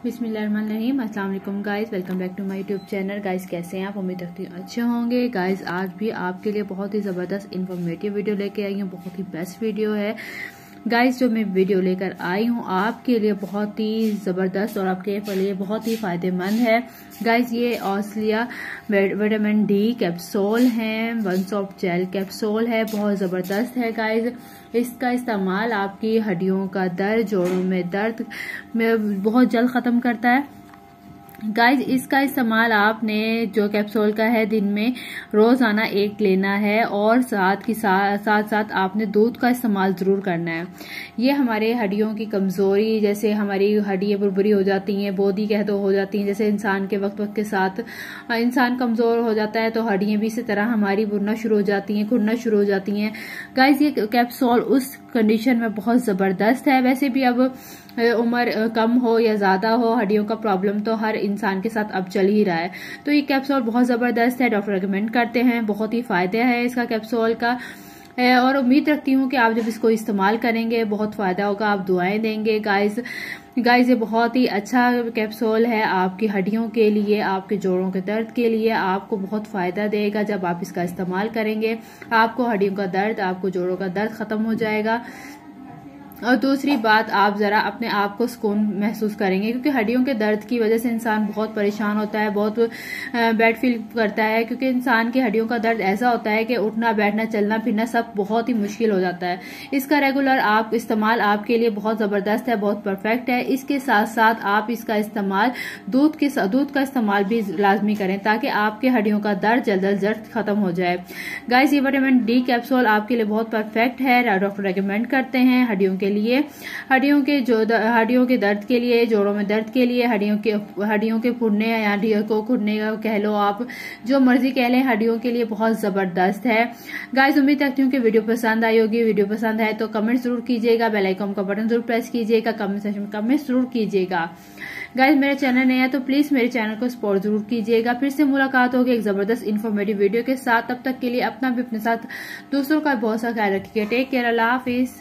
बिस्मिल्लाहिर्रहमानिर्रहीम। अस्सलाम वालेकुम guys, welcome back to my YouTube channel. Guys कैसे हैं आप? उम्मीद रखती हूँ अच्छे होंगे। गाइस आज भी आपके लिए बहुत ही ज़बरदस्त इन्फॉर्मेटिव वीडियो लेके आई हूँ। बहुत ही बेस्ट वीडियो है गाइस जो मैं वीडियो लेकर आई हूँ आपके लिए बहुत ही ज़बरदस्त और आपके लिए बहुत ही फ़ायदेमंद है। गाइस ये ऑस्लिया विटामिन डी कैप्सूल हैं, वन सॉफ्ट जेल कैप्सूल है, बहुत ज़बरदस्त है गाइस। इसका इस्तेमाल आपकी हड्डियों का दर्द, जोड़ों में दर्द में बहुत जल्द ख़त्म करता है। गाइज इसका इस्तेमाल आपने जो कैप्सूल का है दिन में रोजाना एक लेना है और साथ आपने दूध का इस्तेमाल जरूर करना है। ये हमारे हड्डियों की कमजोरी, जैसे हमारी हड्डियां बुरबुरी हो जाती हैं, बोदी कह दो हो जाती हैं, जैसे इंसान के वक्त के साथ इंसान कमजोर हो जाता है तो हड्डियां भी इसी तरह हमारी बुरना शुरू हो जाती हैं, खुरना शुरू हो जाती हैं। गाइज ये कैप्सूल उस कंडीशन में बहुत जबरदस्त है। वैसे भी अब उम्र कम हो या ज्यादा हो, हड्डियों का प्रॉब्लम तो हर इंसान के साथ अब चल ही रहा है। तो ये कैप्सूल बहुत जबरदस्त है, डॉक्टर रेकमेंड करते हैं, बहुत ही फायदे है इसका कैप्सूल का। और उम्मीद रखती हूँ कि आप जब इसको इस्तेमाल करेंगे बहुत फायदा होगा, आप दुआएं देंगे। गाइस ये बहुत ही अच्छा कैप्सूल है आपकी हड्डियों के लिए, आपके जोड़ों के दर्द के लिए, आपको बहुत फायदा देगा। जब आप इसका इस्तेमाल करेंगे आपको हड्डियों का दर्द, आपको जोड़ों का दर्द खत्म हो जाएगा। और दूसरी बात, आप जरा अपने आप को सुकून महसूस करेंगे, क्योंकि हड्डियों के दर्द की वजह से इंसान बहुत परेशान होता है, बहुत बैड फील करता है, क्योंकि इंसान की हड्डियों का दर्द ऐसा होता है कि उठना बैठना चलना फिरना सब बहुत ही मुश्किल हो जाता है। इसका रेगुलर आप इस्तेमाल आपके लिए बहुत जबरदस्त है, बहुत परफेक्ट है। इसके साथ साथ आप इसका इस्तेमाल दूध का इस्तेमाल भी लाजमी करें ताकि आपके हड्डियों का दर्द जल्द अज जल्द खत्म हो जाए। गाइस ये विटामिन डी कैप्सूल आपके लिए बहुत परफेक्ट है, डॉक्टर रेकमेंड करते हैं हड्डियों के लिए, हड्डियों के दर्द के लिए, जोड़ों में दर्द के लिए, हड्डियों के फुटने या हड्डियों को खुरने का कह लो, आप जो मर्जी कह लें, हड्डियों के लिए बहुत जबरदस्त है। गाइस उम्मीद रखती हूँ कि वीडियो पसंद आई होगी। वीडियो पसंद है तो कमेंट जरूर कीजिएगा, बेल आइकन का बटन जरूर प्रेस कीजिएगा, कमेंट सेक्शन में कमेंट जरूर कीजिएगा। गाइस मेरे चैनल नया है तो प्लीज मेरे चैनल को सपोर्ट जरूर कीजिएगा। फिर से मुलाकात होगी एक जबरदस्त इन्फॉर्मेटिव वीडियो के साथ। तब तक के लिए अपना भी अपने साथ दूसरों का बहुत सा ख्याल रखिएगा। टेक केयर, अल्लाह हाफिज।